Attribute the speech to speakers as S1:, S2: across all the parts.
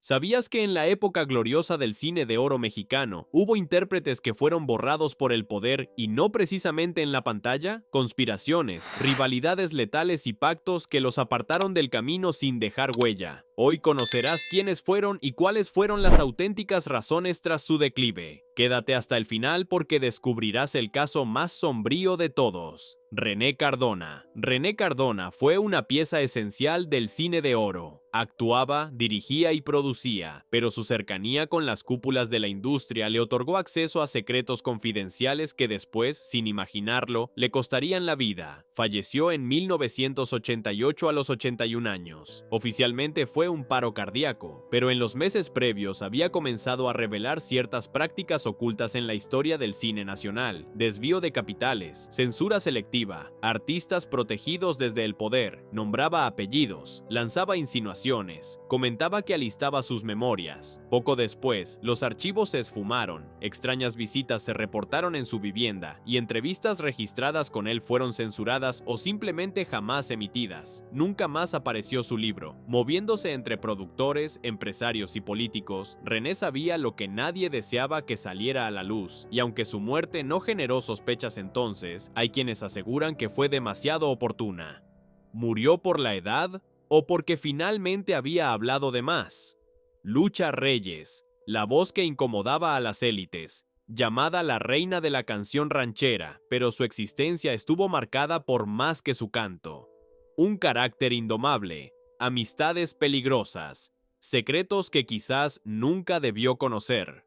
S1: ¿Sabías que en la época gloriosa del cine de oro mexicano hubo intérpretes que fueron borrados por el poder y no precisamente en la pantalla? Conspiraciones, rivalidades letales y pactos que los apartaron del camino sin dejar huella. Hoy conocerás quiénes fueron y cuáles fueron las auténticas razones tras su declive. Quédate hasta el final porque descubrirás el caso más sombrío de todos. René Cardona. René Cardona fue una pieza esencial del cine de oro. Actuaba, dirigía y producía, pero su cercanía con las cúpulas de la industria le otorgó acceso a secretos confidenciales que después, sin imaginarlo, le costarían la vida. Falleció en 1988 a los 81 años. Oficialmente fue un paro cardíaco, pero en los meses previos había comenzado a revelar ciertas prácticas ocultas en la historia del cine nacional: desvío de capitales, censura selectiva, artistas protegidos desde el poder, nombraba apellidos, lanzaba insinuaciones, comentaba que alistaba sus memorias. Poco después, los archivos se esfumaron, extrañas visitas se reportaron en su vivienda y entrevistas registradas con él fueron censuradas o simplemente jamás emitidas. Nunca más apareció su libro. Moviéndose entre productores, empresarios y políticos, René sabía lo que nadie deseaba que saliera a la luz, y aunque su muerte no generó sospechas entonces, hay quienes aseguran que fue demasiado oportuna. ¿Murió por la edad o porque finalmente había hablado de más? Lucha Reyes, la voz que incomodaba a las élites, llamada la reina de la canción ranchera, pero su existencia estuvo marcada por más que su canto. Un carácter indomable, amistades peligrosas, secretos que quizás nunca debió conocer.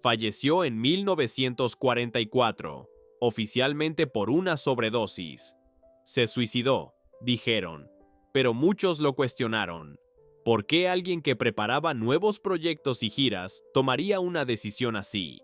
S1: Falleció en 1944, oficialmente por una sobredosis. Se suicidó, dijeron, pero muchos lo cuestionaron. ¿Por qué alguien que preparaba nuevos proyectos y giras tomaría una decisión así?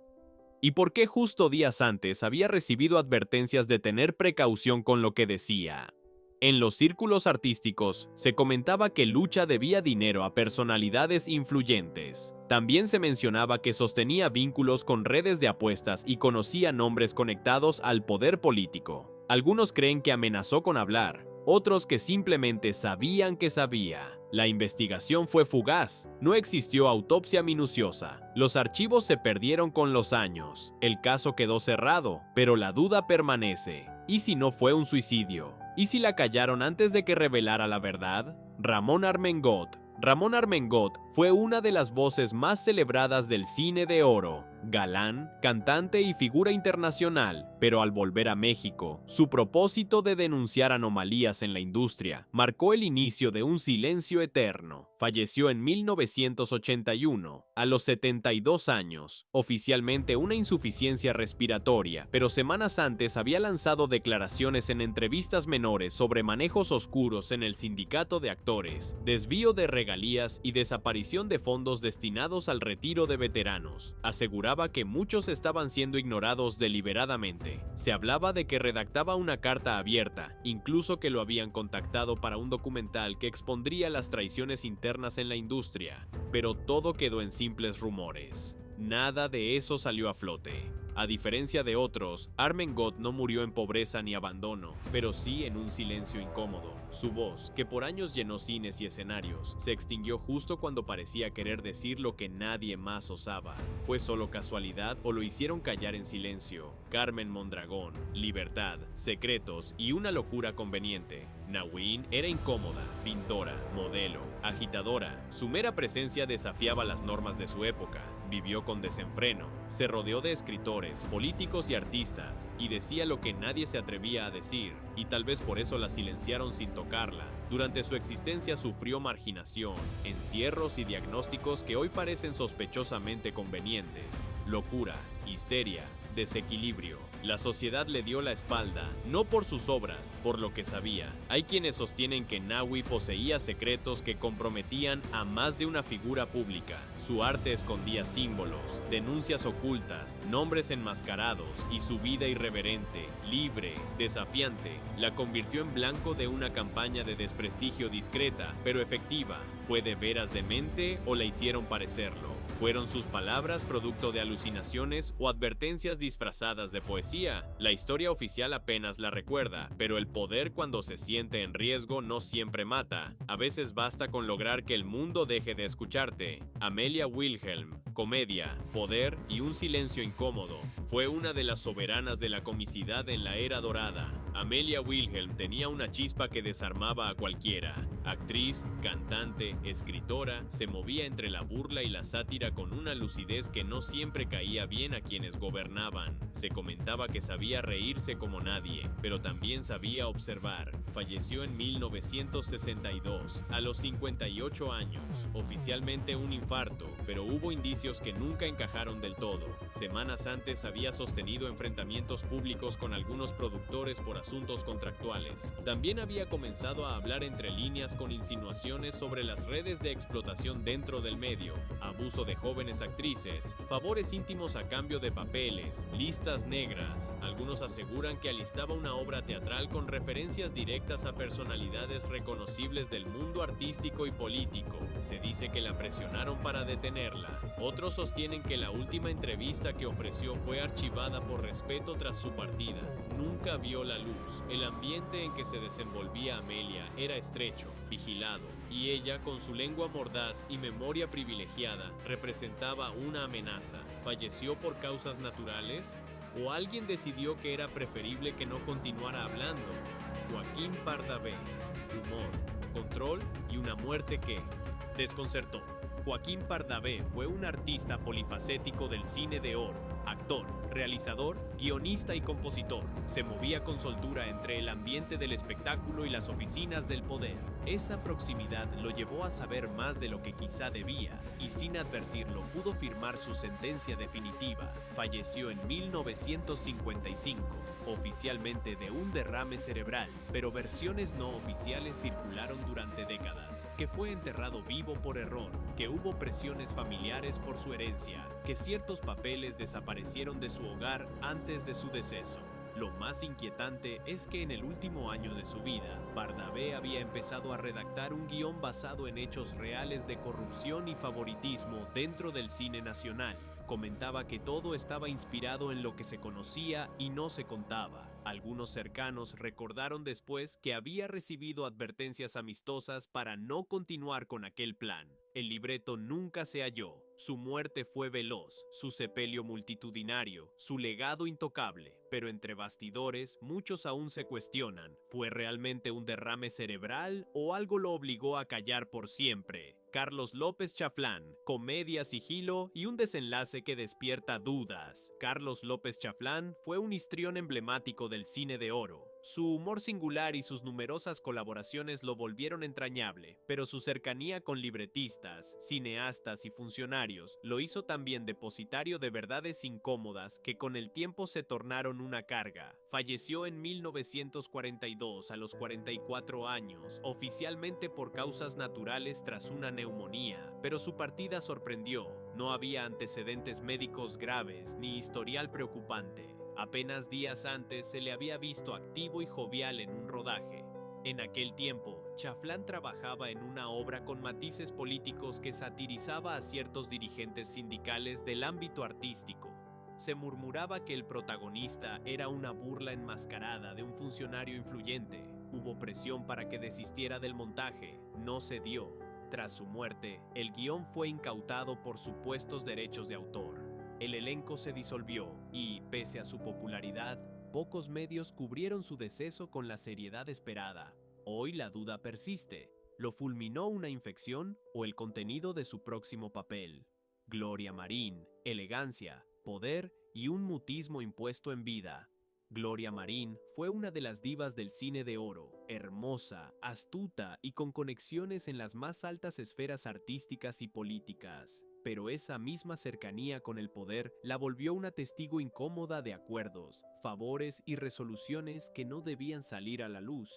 S1: ¿Y por qué justo días antes había recibido advertencias de tener precaución con lo que decía? En los círculos artísticos se comentaba que Lucha debía dinero a personalidades influyentes. También se mencionaba que sostenía vínculos con redes de apuestas y conocía nombres conectados al poder político. Algunos creen que amenazó con hablar, otros que simplemente sabían que sabía. La investigación fue fugaz, no existió autopsia minuciosa, los archivos se perdieron con los años, el caso quedó cerrado, pero la duda permanece. ¿Y si no fue un suicidio? ¿Y si la callaron antes de que revelara la verdad? Ramón Armengot. Ramón Armengot fue una de las voces más celebradas del cine de oro. Galán, cantante y figura internacional, pero al volver a México, su propósito de denunciar anomalías en la industria marcó el inicio de un silencio eterno. Falleció en 1981, a los 72 años, oficialmente una insuficiencia respiratoria, pero semanas antes había lanzado declaraciones en entrevistas menores sobre manejos oscuros en el sindicato de actores, desvío de regalías y desaparición de fondos destinados al retiro de veteranos. Aseguraba que muchos estaban siendo ignorados deliberadamente. Se hablaba de que redactaba una carta abierta, incluso que lo habían contactado para un documental que expondría las traiciones internas en la industria, pero todo quedó en simples rumores. Nada de eso salió a flote. A diferencia de otros, Armengot no murió en pobreza ni abandono, pero sí en un silencio incómodo. Su voz, que por años llenó cines y escenarios, se extinguió justo cuando parecía querer decir lo que nadie más osaba. ¿Fue solo casualidad o lo hicieron callar en silencio? Carmen Mondragón, libertad, secretos y una locura conveniente. Nawin era incómoda, pintora, modelo, agitadora. Su mera presencia desafiaba las normas de su época. Vivió con desenfreno, se rodeó de escritores, políticos y artistas, y decía lo que nadie se atrevía a decir, y tal vez por eso la silenciaron sin tocarla. Durante su existencia sufrió marginación, encierros y diagnósticos que hoy parecen sospechosamente convenientes. Locura, histeria, desequilibrio. La sociedad le dio la espalda, no por sus obras, por lo que sabía. Hay quienes sostienen que Nahui poseía secretos que comprometían a más de una figura pública. Su arte escondía símbolos, denuncias ocultas, nombres enmascarados, y su vida irreverente, libre, desafiante, la convirtió en blanco de una campaña de desprestigio discreta, pero efectiva. ¿Fue de veras demente o la hicieron parecerlo? ¿Fueron sus palabras producto de alucinaciones o advertencias disfrazadas de poesía? La historia oficial apenas la recuerda, pero el poder cuando se siente en riesgo no siempre mata. A veces basta con lograr que el mundo deje de escucharte. Amelia Wilhelm, comedia, poder y un silencio incómodo. Fue una de las soberanas de la comicidad en la era dorada. Amelia Wilhelm tenía una chispa que desarmaba a cualquiera. Actriz, cantante, escritora, se movía entre la burla y la sátira con una lucidez que no siempre caía bien a quienes gobernaban. Se comentaba que sabía reírse como nadie, pero también sabía observar. Falleció en 1962, a los 58 años, oficialmente un infarto, pero hubo indicios que nunca encajaron del todo. Semanas antes había sostenido enfrentamientos públicos con algunos productores por asuntos contractuales. También había comenzado a hablar entre líneas con insinuaciones sobre las redes de explotación dentro del medio, abuso de jóvenes actrices, favores íntimos a cambio de papeles, listas negras. Algunos aseguran que alistaba una obra teatral con referencias directas a personalidades reconocibles del mundo artístico y político. Se dice que la presionaron para detenerla. Otros sostienen que la última entrevista que ofreció fue archivada por respeto tras su partida. Nunca vio la luz. El ambiente en que se desenvolvía Amelia era estrecho, vigilado, y ella, con su lengua mordaz y memoria privilegiada, representaba una amenaza. ¿Falleció por causas naturales? ¿O alguien decidió que era preferible que no continuara hablando? Joaquín Pardavé. Humor, control y una muerte que desconcertó. Joaquín Pardavé fue un artista polifacético del cine de oro, actor, realizador, guionista y compositor. Se movía con soltura entre el ambiente del espectáculo y las oficinas del poder. Esa proximidad lo llevó a saber más de lo que quizá debía, y sin advertirlo pudo firmar su sentencia definitiva. Falleció en 1955, oficialmente de un derrame cerebral, pero versiones no oficiales circularon durante décadas, que fue enterrado vivo por error, que hubo presiones familiares por su herencia, que ciertos papeles desaparecieron de su hogar antes de su deceso. Lo más inquietante es que en el último año de su vida, Pardavé había empezado a redactar un guión basado en hechos reales de corrupción y favoritismo dentro del cine nacional. Comentaba que todo estaba inspirado en lo que se conocía y no se contaba. Algunos cercanos recordaron después que había recibido advertencias amistosas para no continuar con aquel plan. El libreto nunca se halló. Su muerte fue veloz, su sepelio multitudinario, su legado intocable. Pero entre bastidores, muchos aún se cuestionan, ¿fue realmente un derrame cerebral o algo lo obligó a callar por siempre? Carlos López Chaflán, comedia, sigilo y un desenlace que despierta dudas. Carlos López Chaflán fue un histrión emblemático del cine de oro. Su humor singular y sus numerosas colaboraciones lo volvieron entrañable, pero su cercanía con libretistas, cineastas y funcionarios lo hizo también depositario de verdades incómodas que con el tiempo se tornaron una carga. Falleció en 1942 a los 44 años, oficialmente por causas naturales tras una neumonía, pero su partida sorprendió. No había antecedentes médicos graves ni historial preocupante. Apenas días antes se le había visto activo y jovial en un rodaje. En aquel tiempo, Chaflán trabajaba en una obra con matices políticos que satirizaba a ciertos dirigentes sindicales del ámbito artístico. Se murmuraba que el protagonista era una burla enmascarada de un funcionario influyente. Hubo presión para que desistiera del montaje, no se dio. Tras su muerte, el guión fue incautado por supuestos derechos de autor. El elenco se disolvió y, pese a su popularidad, pocos medios cubrieron su deceso con la seriedad esperada. Hoy la duda persiste. ¿Lo fulminó una infección o el contenido de su próximo papel? Gloria Marín, elegancia, poder y un mutismo impuesto en vida. Gloria Marín fue una de las divas del cine de oro, hermosa, astuta y con conexiones en las más altas esferas artísticas y políticas. Pero esa misma cercanía con el poder la volvió una testigo incómoda de acuerdos, favores y resoluciones que no debían salir a la luz.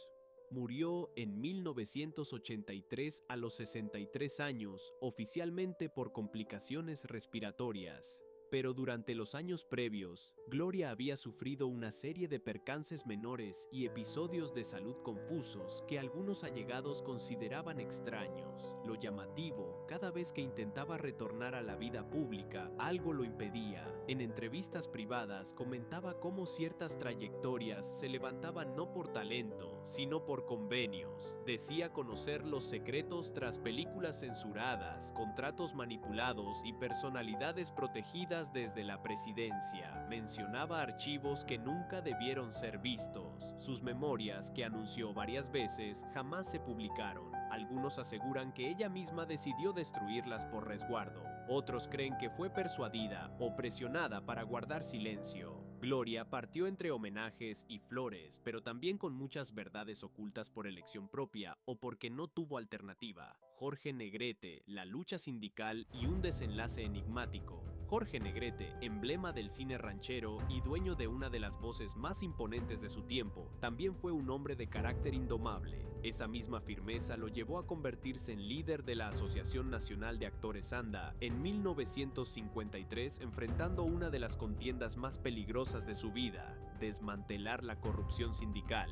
S1: Murió en 1983 a los 63 años, oficialmente por complicaciones respiratorias. Pero durante los años previos, Gloria había sufrido una serie de percances menores y episodios de salud confusos que algunos allegados consideraban extraños. Lo llamativo, cada vez que intentaba retornar a la vida pública, algo lo impedía. En entrevistas privadas comentaba cómo ciertas trayectorias se levantaban no por talento, sino por convenios. Decía conocer los secretos tras películas censuradas, contratos manipulados y personalidades protegidas desde la presidencia. Mencionaba archivos que nunca debieron ser vistos. Sus memorias, que anunció varias veces, jamás se publicaron. Algunos aseguran que ella misma decidió destruirlas por resguardo. Otros creen que fue persuadida o presionada para guardar silencio. Gloria partió entre homenajes y flores, pero también con muchas verdades ocultas por elección propia o porque no tuvo alternativa. Jorge Negrete, la lucha sindical y un desenlace enigmático. Jorge Negrete, emblema del cine ranchero y dueño de una de las voces más imponentes de su tiempo, también fue un hombre de carácter indomable. Esa misma firmeza lo llevó a convertirse en líder de la Asociación Nacional de Actores ANDA en 1953, enfrentando una de las contiendas más peligrosas de su vida: desmantelar la corrupción sindical.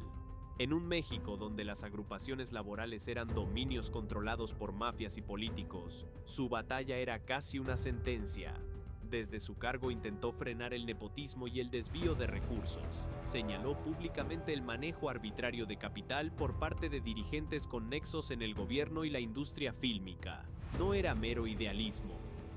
S1: En un México donde las agrupaciones laborales eran dominios controlados por mafias y políticos, su batalla era casi una sentencia. Desde su cargo intentó frenar el nepotismo y el desvío de recursos. Señaló públicamente el manejo arbitrario de capital por parte de dirigentes con nexos en el gobierno y la industria fílmica. No era mero idealismo.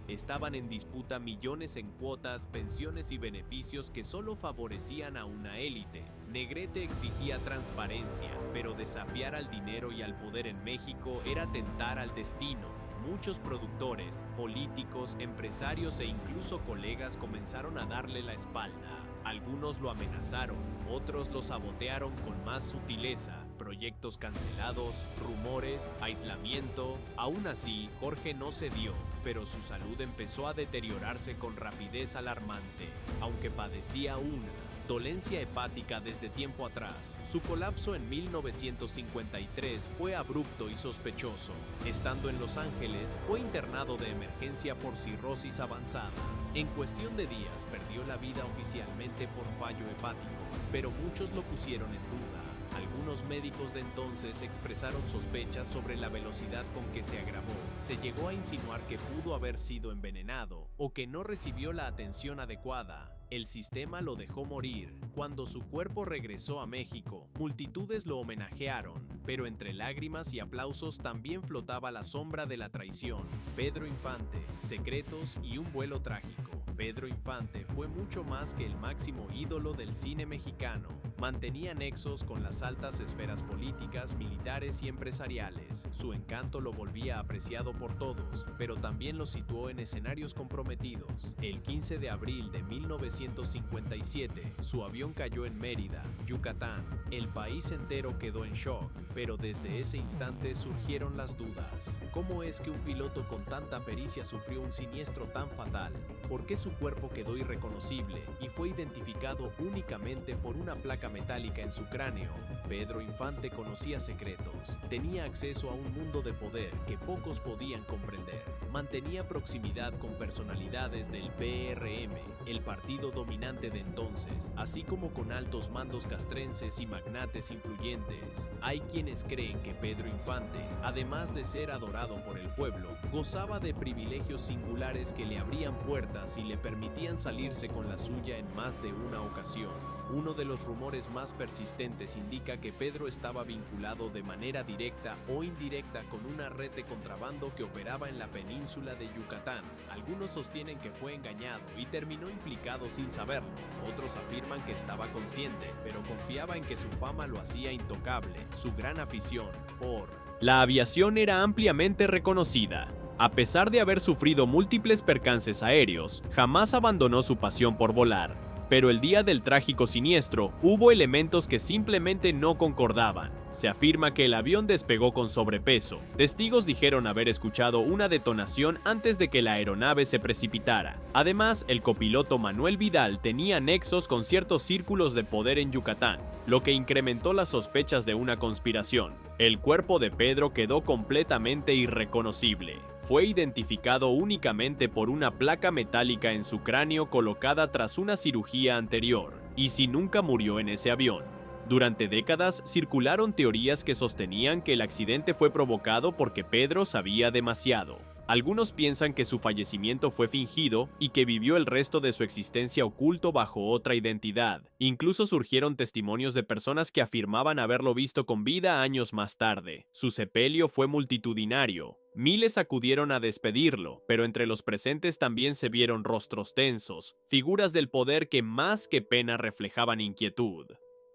S1: Estaban en disputa millones en cuotas, pensiones y beneficios que solo favorecían a una élite. Negrete exigía transparencia, pero desafiar al dinero y al poder en México era tentar al destino. Muchos productores, políticos, empresarios e incluso colegas comenzaron a darle la espalda. Algunos lo amenazaron, otros lo sabotearon con más sutileza. Proyectos cancelados, rumores, aislamiento. Aún así, Jorge no cedió, pero su salud empezó a deteriorarse con rapidez alarmante, aunque padecía una dolencia hepática desde tiempo atrás. Su colapso en 1953 fue abrupto y sospechoso. Estando en Los Ángeles, fue internado de emergencia por cirrosis avanzada. En cuestión de días perdió la vida oficialmente por fallo hepático, pero muchos lo pusieron en duda. Algunos médicos de entonces expresaron sospechas sobre la velocidad con que se agravó. Se llegó a insinuar que pudo haber sido envenenado o que no recibió la atención adecuada. El sistema lo dejó morir. Cuando su cuerpo regresó a México, multitudes lo homenajearon, pero entre lágrimas y aplausos también flotaba la sombra de la traición. Pedro Infante, secretos y un vuelo trágico. Pedro Infante fue mucho más que el máximo ídolo del cine mexicano. Mantenía nexos con las altas esferas políticas, militares y empresariales. Su encanto lo volvía apreciado por todos, pero también lo situó en escenarios comprometidos. El 15 de abril de 1957, su avión cayó en Mérida, Yucatán. El país entero quedó en shock, pero desde ese instante surgieron las dudas. ¿Cómo es que un piloto con tanta pericia sufrió un siniestro tan fatal? ¿Por qué su cuerpo quedó irreconocible y fue identificado únicamente por una placa metálica en su cráneo? Pedro Infante conocía secretos, tenía acceso a un mundo de poder que pocos podían comprender, mantenía proximidad con personalidades del PRM, el partido dominante de entonces, así como con altos mandos castrenses y magnates influyentes. Hay quienes creen que Pedro Infante, además de ser adorado por el pueblo, gozaba de privilegios singulares que le abrían puertas y le permitían salirse con la suya en más de una ocasión. Uno de los rumores más persistentes indica que Pedro estaba vinculado de manera directa o indirecta con una red de contrabando que operaba en la península de Yucatán. Algunos sostienen que fue engañado y terminó implicado sin saberlo. Otros afirman que estaba consciente, pero confiaba en que su fama lo hacía intocable. Su gran afición por la aviación era ampliamente reconocida. A pesar de haber sufrido múltiples percances aéreos, jamás abandonó su pasión por volar. Pero el día del trágico siniestro, hubo elementos que simplemente no concordaban. Se afirma que el avión despegó con sobrepeso. Testigos dijeron haber escuchado una detonación antes de que la aeronave se precipitara. Además, el copiloto Manuel Vidal tenía nexos con ciertos círculos de poder en Yucatán, lo que incrementó las sospechas de una conspiración. El cuerpo de Pedro quedó completamente irreconocible. Fue identificado únicamente por una placa metálica en su cráneo colocada tras una cirugía anterior, y si nunca murió en ese avión. Durante décadas circularon teorías que sostenían que el accidente fue provocado porque Pedro sabía demasiado. Algunos piensan que su fallecimiento fue fingido y que vivió el resto de su existencia oculto bajo otra identidad. Incluso surgieron testimonios de personas que afirmaban haberlo visto con vida años más tarde. Su sepelio fue multitudinario. Miles acudieron a despedirlo, pero entre los presentes también se vieron rostros tensos, figuras del poder que más que pena reflejaban inquietud.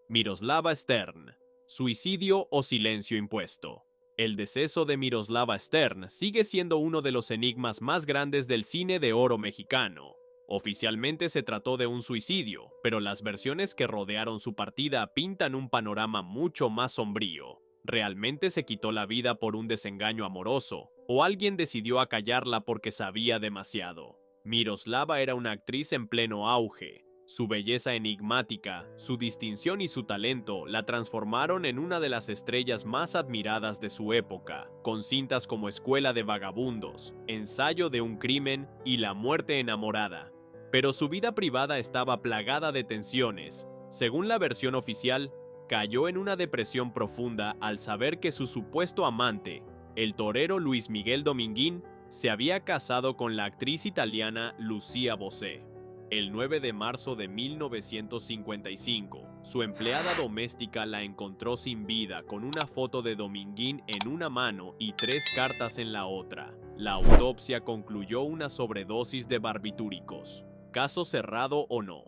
S1: Miroslava Stern. Suicidio o silencio impuesto. El deceso de Miroslava Stern sigue siendo uno de los enigmas más grandes del cine de oro mexicano. Oficialmente se trató de un suicidio, pero las versiones que rodearon su partida pintan un panorama mucho más sombrío. ¿Realmente se quitó la vida por un desengaño amoroso? ¿O alguien decidió acallarla porque sabía demasiado? Miroslava era una actriz en pleno auge. Su belleza enigmática, su distinción y su talento la transformaron en una de las estrellas más admiradas de su época, con cintas como Escuela de Vagabundos, Ensayo de un crimen y La muerte enamorada. Pero su vida privada estaba plagada de tensiones. Según la versión oficial, cayó en una depresión profunda al saber que su supuesto amante, el torero Luis Miguel Dominguín, se había casado con la actriz italiana Lucia Bosé. El 9 de marzo de 1955, su empleada doméstica la encontró sin vida con una foto de Dominguín en una mano y 3 cartas en la otra. La autopsia concluyó una sobredosis de barbitúricos. ¿Caso cerrado o no?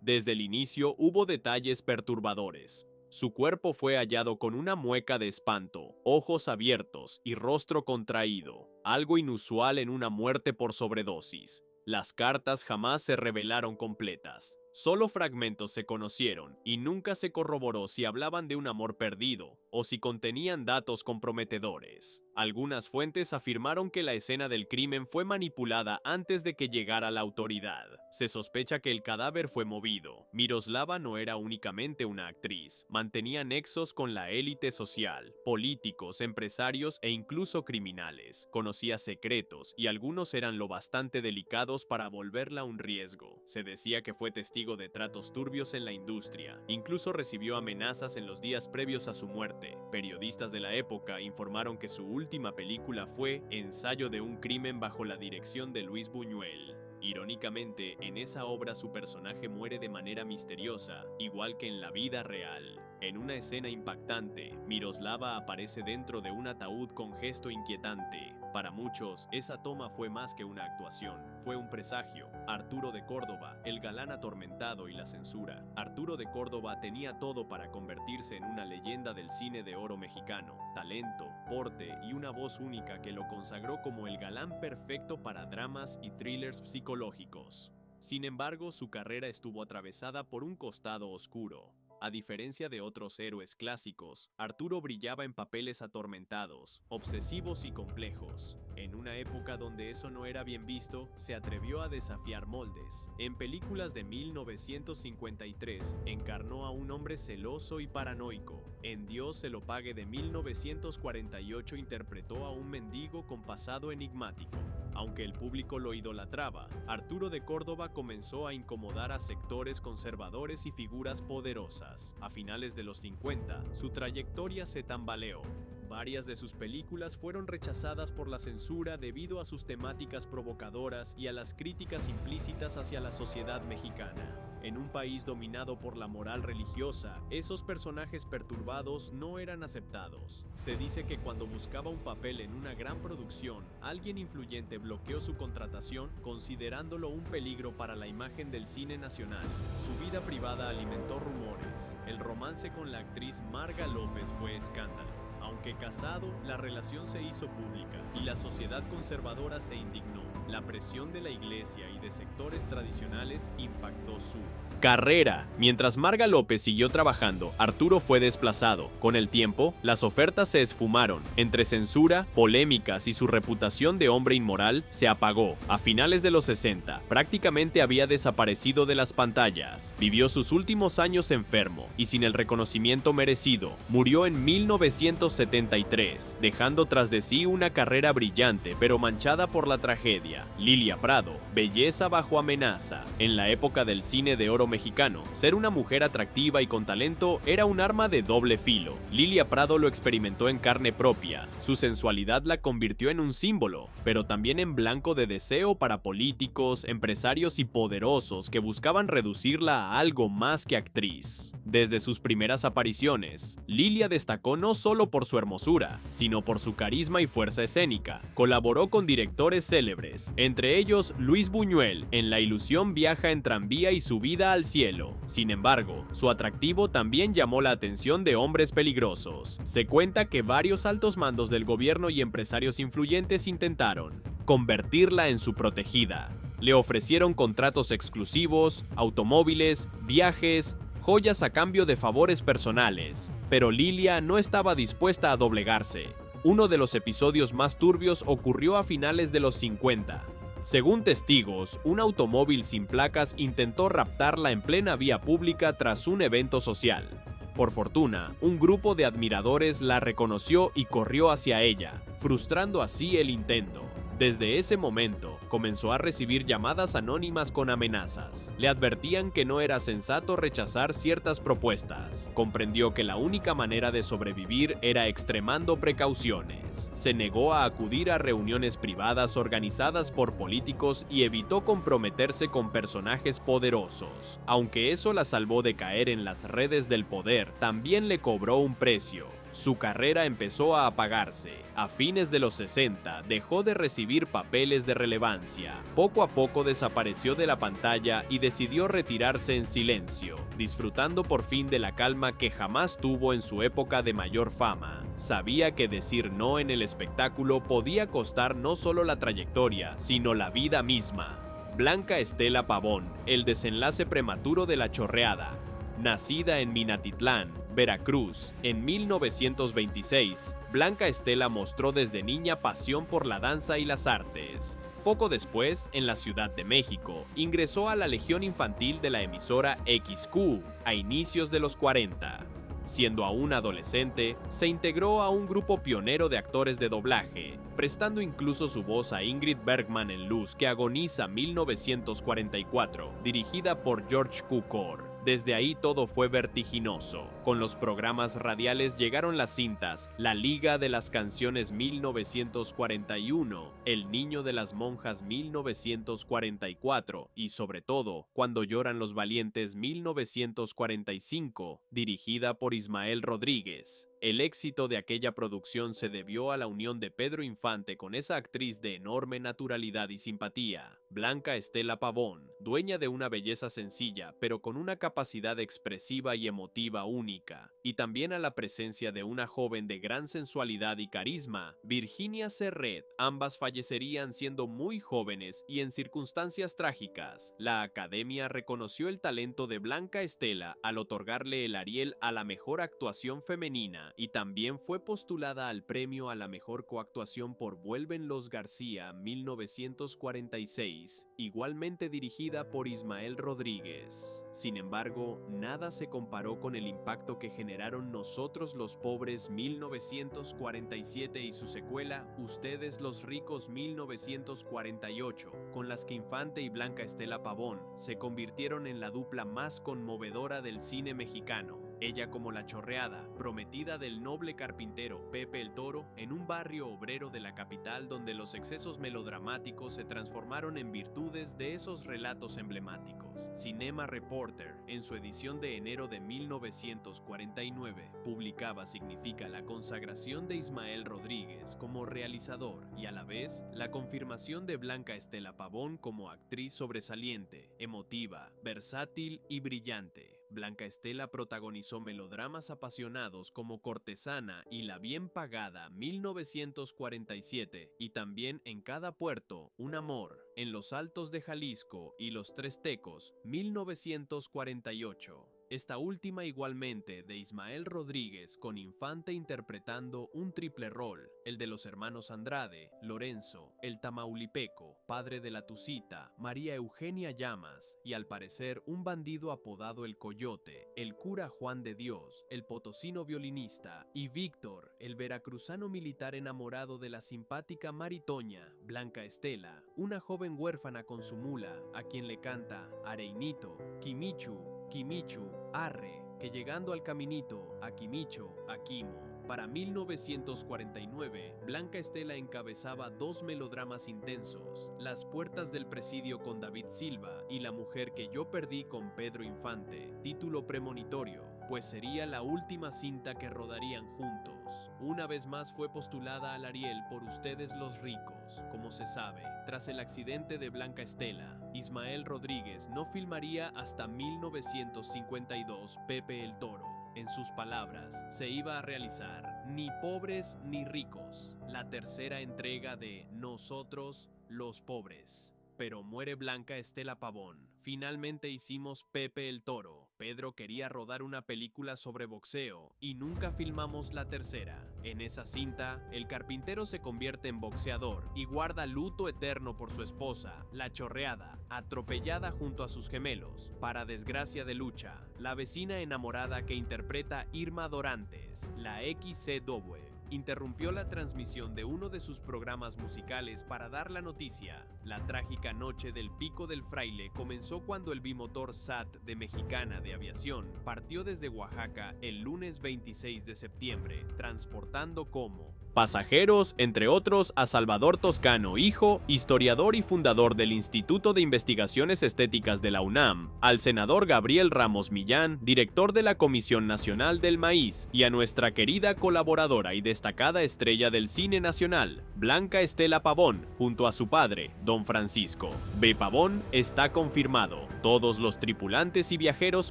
S1: Desde el inicio hubo detalles perturbadores. Su cuerpo fue hallado con una mueca de espanto, ojos abiertos y rostro contraído, algo inusual en una muerte por sobredosis. Las cartas jamás se revelaron completas. Solo fragmentos se conocieron y nunca se corroboró si hablaban de un amor perdido o si contenían datos comprometedores. Algunas fuentes afirmaron que la escena del crimen fue manipulada antes de que llegara la autoridad. Se sospecha que el cadáver fue movido. Miroslava no era únicamente una actriz, mantenía nexos con la élite social, políticos, empresarios e incluso criminales. Conocía secretos y algunos eran lo bastante delicados para volverla un riesgo. Se decía que fue testigo de tratos turbios en la industria. Incluso recibió amenazas en los días previos a su muerte. Periodistas de la época informaron que su última película fue Ensayo de un crimen bajo la dirección de Luis Buñuel. Irónicamente, en esa obra su personaje muere de manera misteriosa, igual que en la vida real. En una escena impactante, Miroslava aparece dentro de un ataúd con gesto inquietante. Para muchos, esa toma fue más que una actuación, fue un presagio. Arturo de Córdoba, el galán atormentado y la censura. Arturo de Córdoba tenía todo para convertirse en una leyenda del cine de oro mexicano. Talento, porte y una voz única que lo consagró como el galán perfecto para dramas y thrillers psicológicos. Sin embargo, su carrera estuvo atravesada por un costado oscuro. A diferencia de otros héroes clásicos, Arturo brillaba en papeles atormentados, obsesivos y complejos. En una época donde eso no era bien visto, se atrevió a desafiar moldes. En películas de 1953, encarnó a un hombre celoso y paranoico. En Dios se lo pague de 1948 interpretó a un mendigo con pasado enigmático. Aunque el público lo idolatraba, Arturo de Córdoba comenzó a incomodar a sectores conservadores y figuras poderosas. A finales de los 50, su trayectoria se tambaleó. Varias de sus películas fueron rechazadas por la censura debido a sus temáticas provocadoras y a las críticas implícitas hacia la sociedad mexicana. En un país dominado por la moral religiosa, esos personajes perturbados no eran aceptados. Se dice que cuando buscaba un papel en una gran producción, alguien influyente bloqueó su contratación, considerándolo un peligro para la imagen del cine nacional. Su vida privada alimentó rumores. El romance con la actriz Marga López fue escándalo. Aunque casado, la relación se hizo pública y la sociedad conservadora se indignó. La presión de la iglesia y de sectores tradicionales impactó su carrera. Mientras Marga López siguió trabajando, Arturo fue desplazado. Con el tiempo, las ofertas se esfumaron. Entre censura, polémicas y su reputación de hombre inmoral, se apagó. A finales de los 60, prácticamente había desaparecido de las pantallas. Vivió sus últimos años enfermo y sin el reconocimiento merecido. Murió en 1970 1973, dejando tras de sí una carrera brillante pero manchada por la tragedia. Lilia Prado, belleza bajo amenaza. En la época del cine de oro mexicano, ser una mujer atractiva y con talento era un arma de doble filo. Lilia Prado lo experimentó en carne propia. Su sensualidad la convirtió en un símbolo, pero también en blanco de deseo para políticos, empresarios y poderosos que buscaban reducirla a algo más que actriz. Desde sus primeras apariciones, Lilia destacó no solo por su hermosura, sino por su carisma y fuerza escénica. Colaboró con directores célebres, entre ellos Luis Buñuel, en La ilusión viaja en tranvía y Subida al cielo. Sin embargo, su atractivo también llamó la atención de hombres peligrosos. Se cuenta que varios altos mandos del gobierno y empresarios influyentes intentaron convertirla en su protegida. Le ofrecieron contratos exclusivos, automóviles, viajes, joyas a cambio de favores personales, pero Lilia no estaba dispuesta a doblegarse. Uno de los episodios más turbios ocurrió a finales de los 50. Según testigos, un automóvil sin placas intentó raptarla en plena vía pública tras un evento social. Por fortuna, un grupo de admiradores la reconoció y corrió hacia ella, frustrando así el intento. Desde ese momento, comenzó a recibir llamadas anónimas con amenazas. Le advertían que no era sensato rechazar ciertas propuestas. Comprendió que la única manera de sobrevivir era extremando precauciones. Se negó a acudir a reuniones privadas organizadas por políticos y evitó comprometerse con personajes poderosos. Aunque eso la salvó de caer en las redes del poder, también le cobró un precio. Su carrera empezó a apagarse. A fines de los 60 dejó de recibir papeles de relevancia. Poco a poco desapareció de la pantalla y decidió retirarse en silencio, disfrutando por fin de la calma que jamás tuvo en su época de mayor fama. Sabía que decir no en el espectáculo podía costar no solo la trayectoria, sino la vida misma. Blanca Estela Pavón, el desenlace prematuro de La Chorreada. Nacida en Minatitlán, Veracruz, en 1926, Blanca Estela mostró desde niña pasión por la danza y las artes. Poco después, en la Ciudad de México, ingresó a la Legión Infantil de la emisora XQ, a inicios de los 40. Siendo aún adolescente, se integró a un grupo pionero de actores de doblaje, prestando incluso su voz a Ingrid Bergman en Luz que agoniza 1944, dirigida por George Cukor. Desde ahí todo fue vertiginoso. Con los programas radiales llegaron las cintas La Liga de las Canciones 1941, El Niño de las Monjas 1944 y sobre todo Cuando lloran los valientes 1945, dirigida por Ismael Rodríguez. El éxito de aquella producción se debió a la unión de Pedro Infante con esa actriz de enorme naturalidad y simpatía, Blanca Estela Pavón, dueña de una belleza sencilla pero con una capacidad expresiva y emotiva única, y también a la presencia de una joven de gran sensualidad y carisma, Virginia Serret. Ambas fallecerían siendo muy jóvenes y en circunstancias trágicas. La Academia reconoció el talento de Blanca Estela al otorgarle el Ariel a la mejor actuación femenina, y también fue postulada al premio a la mejor coactuación por Vuelven los García 1946, igualmente dirigida por Ismael Rodríguez. Sin embargo, nada se comparó con el impacto que generaron Nosotros los Pobres 1947 y su secuela Ustedes los Ricos 1948, con las que Infante y Blanca Estela Pavón se convirtieron en la dupla más conmovedora del cine mexicano. Ella como la chorreada, prometida del noble carpintero Pepe el Toro, en un barrio obrero de la capital donde los excesos melodramáticos se transformaron en virtudes de esos relatos emblemáticos. Cinema Reporter, en su edición de enero de 1949, publicaba Significa la consagración de Ismael Rodríguez como realizador y a la vez la confirmación de Blanca Estela Pavón como actriz sobresaliente, emotiva, versátil y brillante. Blanca Estela protagonizó melodramas apasionados como Cortesana y La bien pagada 1947 y también En cada puerto, un amor, En los altos de Jalisco y Los tres tecos 1948. esta última igualmente de Ismael Rodríguez, con Infante interpretando un triple rol, el de los hermanos Andrade, Lorenzo, el tamaulipeco, padre de la Tucita, María Eugenia Llamas, y al parecer un bandido apodado el Coyote, el cura Juan de Dios, el potosino violinista, y Víctor, el veracruzano militar enamorado de la simpática Maritoña, Blanca Estela, una joven huérfana con su mula, a quien le canta Areinito, Quimichu, Quimichu, arre, que llegando al caminito, a Quimicho, a Quimo. Para 1949, Blanca Estela encabezaba dos melodramas intensos, Las puertas del presidio con David Silva y La mujer que yo perdí con Pedro Infante, título premonitorio, pues sería la última cinta que rodarían juntos. Una vez más fue postulada al Ariel por Ustedes los ricos. Como se sabe, tras el accidente de Blanca Estela, Ismael Rodríguez no filmaría hasta 1952 Pepe el Toro. En sus palabras, se iba a realizar Ni pobres ni ricos, la tercera entrega de Nosotros los pobres. Pero muere Blanca Estela Pavón. Finalmente hicimos Pepe el Toro. Pedro quería rodar una película sobre boxeo y nunca filmamos la tercera. En esa cinta, el carpintero se convierte en boxeador y guarda luto eterno por su esposa, la chorreada, atropellada junto a sus gemelos. Para desgracia de Lucha, la vecina enamorada que interpreta Irma Dorantes, la XCW, interrumpió la transmisión de uno de sus programas musicales para dar la noticia. La trágica noche del Pico del Fraile comenzó cuando el bimotor SAT de Mexicana de Aviación partió desde Oaxaca el lunes 26 de septiembre, transportando como pasajeros, entre otros, a Salvador Toscano, hijo, historiador y fundador del Instituto de Investigaciones Estéticas de la UNAM, al senador Gabriel Ramos Millán, director de la Comisión Nacional del Maíz, y a nuestra querida colaboradora y destacada estrella del cine nacional, Blanca Estela Pavón, junto a su padre, don Francisco B. Pavón. Está confirmado. Todos los tripulantes y viajeros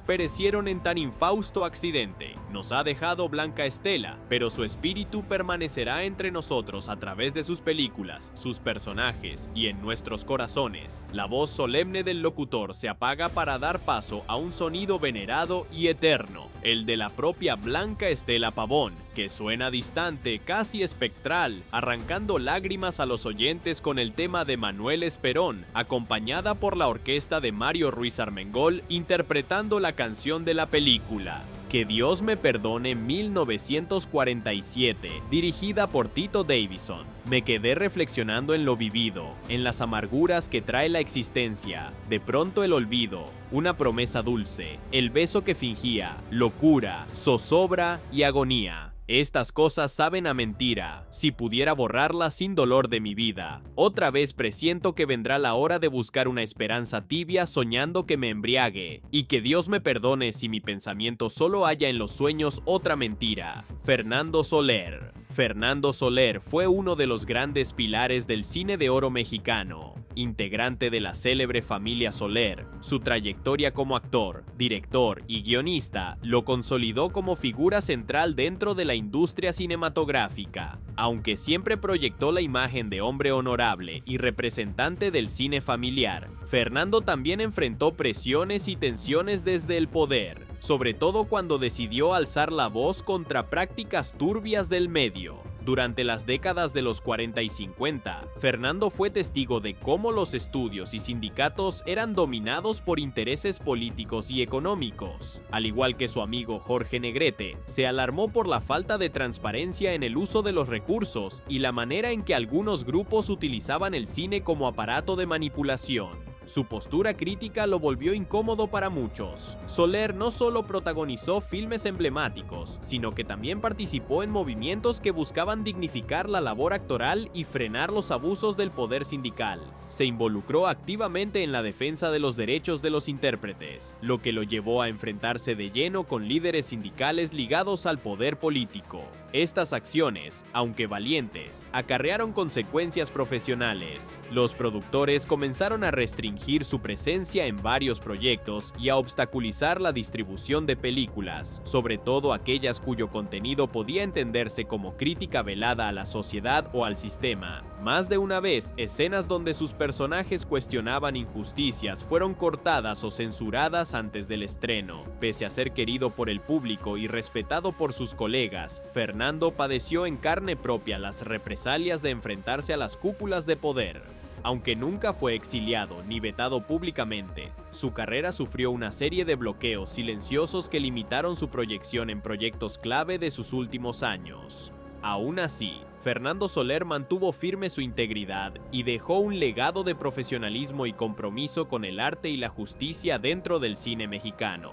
S1: perecieron en tan infausto accidente. Nos ha dejado Blanca Estela, pero su espíritu permanecerá entre nosotros a través de sus películas, sus personajes y en nuestros corazones. La voz solemne del locutor se apaga para dar paso a un sonido venerado y eterno, el de la propia Blanca Estela Pavón, que suena distante, casi espectral, arrancando lágrimas a los oyentes con el tema de Manuel Esperón, acompañada por la orquesta de Mario Ruiz Armengol interpretando la canción de la película Que Dios me perdone 1947, dirigida por Tito Davison. Me quedé reflexionando en lo vivido, en las amarguras que trae la existencia, de pronto el olvido, una promesa dulce, el beso que fingía, locura, zozobra y agonía. Estas cosas saben a mentira, si pudiera borrarlas sin dolor de mi vida. Otra vez presiento que vendrá la hora de buscar una esperanza tibia soñando que me embriague, y que Dios me perdone si mi pensamiento solo haya en los sueños otra mentira. Fernando Soler. Fernando Soler fue uno de los grandes pilares del cine de oro mexicano, integrante de la célebre familia Soler. Su trayectoria como actor, director y guionista lo consolidó como figura central dentro de la industria cinematográfica. Aunque siempre proyectó la imagen de hombre honorable y representante del cine familiar, Fernando también enfrentó presiones y tensiones desde el poder, sobre todo cuando decidió alzar la voz contra prácticas turbias del medio. Durante las décadas de los 40 y 50, Fernando fue testigo de cómo los estudios y sindicatos eran dominados por intereses políticos y económicos. Al igual que su amigo Jorge Negrete, se alarmó por la falta de transparencia en el uso de los recursos y la manera en que algunos grupos utilizaban el cine como aparato de manipulación. Su postura crítica lo volvió incómodo para muchos. Soler no solo protagonizó filmes emblemáticos, sino que también participó en movimientos que buscaban dignificar la labor actoral y frenar los abusos del poder sindical. Se involucró activamente en la defensa de los derechos de los intérpretes, lo que lo llevó a enfrentarse de lleno con líderes sindicales ligados al poder político. Estas acciones, aunque valientes, acarrearon consecuencias profesionales. Los productores comenzaron a restringir fingir su presencia en varios proyectos y a obstaculizar la distribución de películas, sobre todo aquellas cuyo contenido podía entenderse como crítica velada a la sociedad o al sistema. Más de una vez, escenas donde sus personajes cuestionaban injusticias fueron cortadas o censuradas antes del estreno. Pese a ser querido por el público y respetado por sus colegas, Fernando padeció en carne propia las represalias de enfrentarse a las cúpulas de poder. Aunque nunca fue exiliado ni vetado públicamente, su carrera sufrió una serie de bloqueos silenciosos que limitaron su proyección en proyectos clave de sus últimos años. Aún así, Fernando Soler mantuvo firme su integridad y dejó un legado de profesionalismo y compromiso con el arte y la justicia dentro del cine mexicano.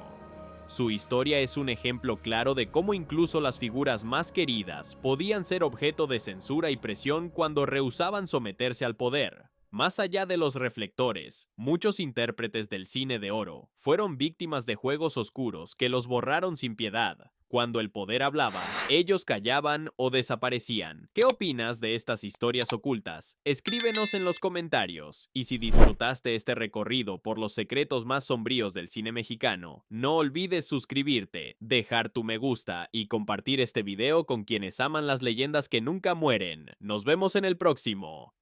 S1: Su historia es un ejemplo claro de cómo incluso las figuras más queridas podían ser objeto de censura y presión cuando rehusaban someterse al poder. Más allá de los reflectores, muchos intérpretes del cine de oro fueron víctimas de juegos oscuros que los borraron sin piedad. Cuando el poder hablaba, ellos callaban o desaparecían. ¿Qué opinas de estas historias ocultas? Escríbenos en los comentarios. Y si disfrutaste este recorrido por los secretos más sombríos del cine mexicano, no olvides suscribirte, dejar tu me gusta y compartir este video con quienes aman las leyendas que nunca mueren. Nos vemos en el próximo.